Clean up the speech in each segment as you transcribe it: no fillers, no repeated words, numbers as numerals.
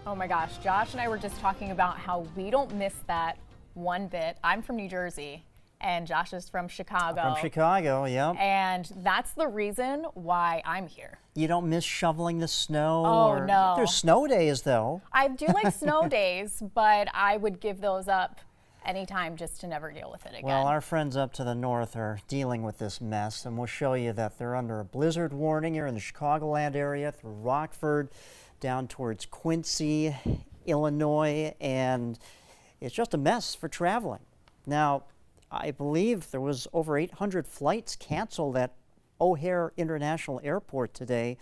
Oh my gosh, Josh and I were just talking about how we don't miss that one bit. I'm from New Jersey and Josh is from Chicago. From Chicago, yeah. And that's the reason why I'm here. You don't miss shoveling the snow? Oh, no. There's snow days, though. I do like snow days, but I would give those up anytime just to never deal with it again. Well, our friends up to the north are dealing with this mess, and we'll show you that they're under a blizzard warning here in the Chicagoland area through Rockford, down towards Quincy, Illinois, and it's just a mess for traveling. Now, I believe there was over 800 flights canceled at O'Hare International Airport today.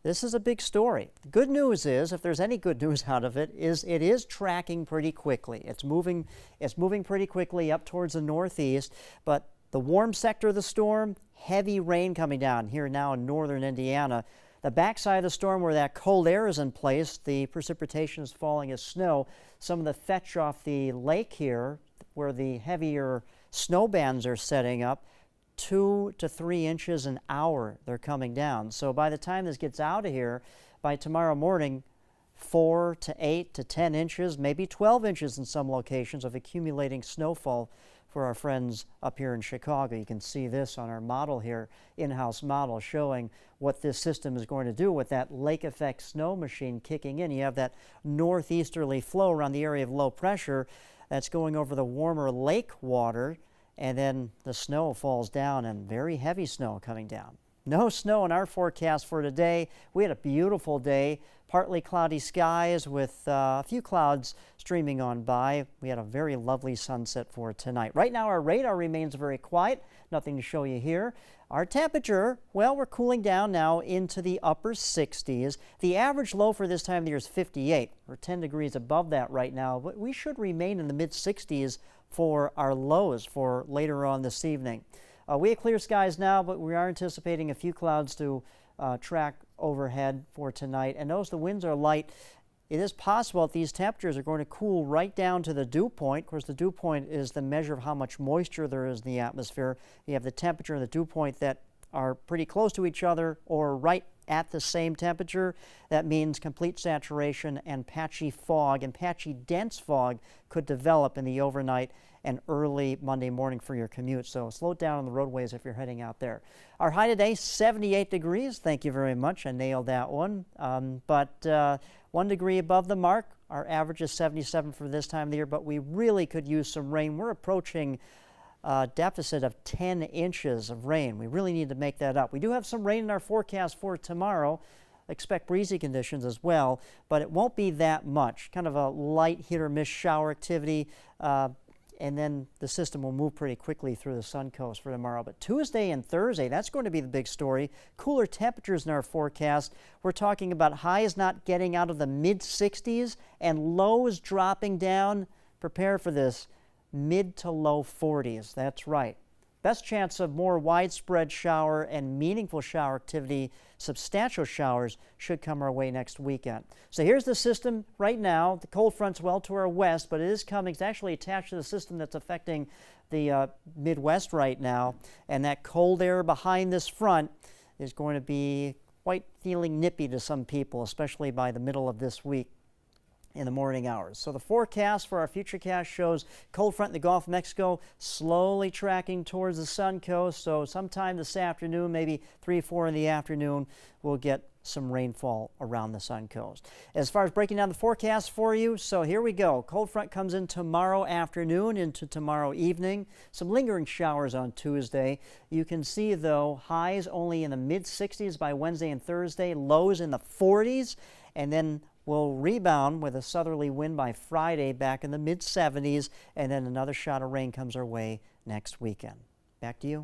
This is a big story. The good news is, if there's any good news out of it, is it is tracking pretty quickly. It's moving pretty quickly up towards the northeast, but the warm sector of the storm, heavy rain coming down here now in northern Indiana. The backside of the storm where that cold air is in place, the precipitation is falling as snow. Some of the fetch off the lake here, where the heavier snow bands are setting up, 2 to 3 inches an hour they're coming down. So by the time this gets out of here, by tomorrow morning, 4 to 8 to 10 inches, maybe 12 inches in some locations of accumulating snowfall for our friends up here in Chicago. You can see this on our model here, in-house model, showing what this system is going to do with that lake effect snow machine kicking in. You have that northeasterly flow around the area of low pressure that's going over the warmer lake water, and then the snow falls down, and very heavy snow coming down. No snow in our forecast for today. We had a beautiful day, partly cloudy skies with a few clouds streaming on by. We had a very lovely sunset for tonight. Right now our radar remains very quiet, nothing to show you here. Our temperature, well, we're cooling down now into the upper 60s. The average low for this time of the year is 58. We're 10 degrees above that right now, but we should remain in the mid 60s for our lows for later on this evening. We have clear skies now, but we are anticipating a few clouds to track overhead for tonight. And notice the winds are light. It is possible that these temperatures are going to cool right down to the dew point. Of course, the dew point is the measure of how much moisture there is in the atmosphere. You have the temperature and the dew point that are pretty close to each other or right at the same temperature. That means complete saturation and patchy fog, and patchy dense fog could develop in the overnight and early Monday morning for your commute. So slow down on the roadways if you're heading out there. Our high today, 78 degrees. Thank you very much. I nailed that one. But 1 degree above the mark. Our average is 77 for this time of the year, but we really could use some rain. We're approaching a deficit of 10 inches of rain. We really need to make that up. We do have some rain in our forecast for tomorrow. Expect breezy conditions as well, but it won't be that much. Kind of a light hit or miss shower activity. And then the system will move pretty quickly through the sun coast for tomorrow. But Tuesday and Thursday, that's going to be the big story. Cooler temperatures in our forecast. We're talking about highs not getting out of the mid 60s and lows dropping down. Prepare for this, mid to low 40s. That's right. Best chance of more widespread shower and meaningful shower activity, substantial showers, should come our way next weekend. So here's the system right now. The cold front's well to our west, but it is coming. It's actually attached to the system that's affecting the Midwest right now. And that cold air behind this front is going to be quite feeling nippy to some people, especially by the middle of this week in the morning hours. So the forecast for our futurecast shows cold front in the Gulf of Mexico slowly tracking towards the sun coast. So sometime this afternoon, maybe 3 or 4 in the afternoon, we'll get some rainfall around the sun coast. As far as breaking down the forecast for you, so here we go. Cold front comes in tomorrow afternoon into tomorrow evening. Some lingering showers on Tuesday. You can see, though, highs only in the mid 60s by Wednesday and Thursday, lows in the 40s, and then we'll rebound with a southerly wind by Friday back in the mid 70s, and then another shot of rain comes our way next weekend. Back to you.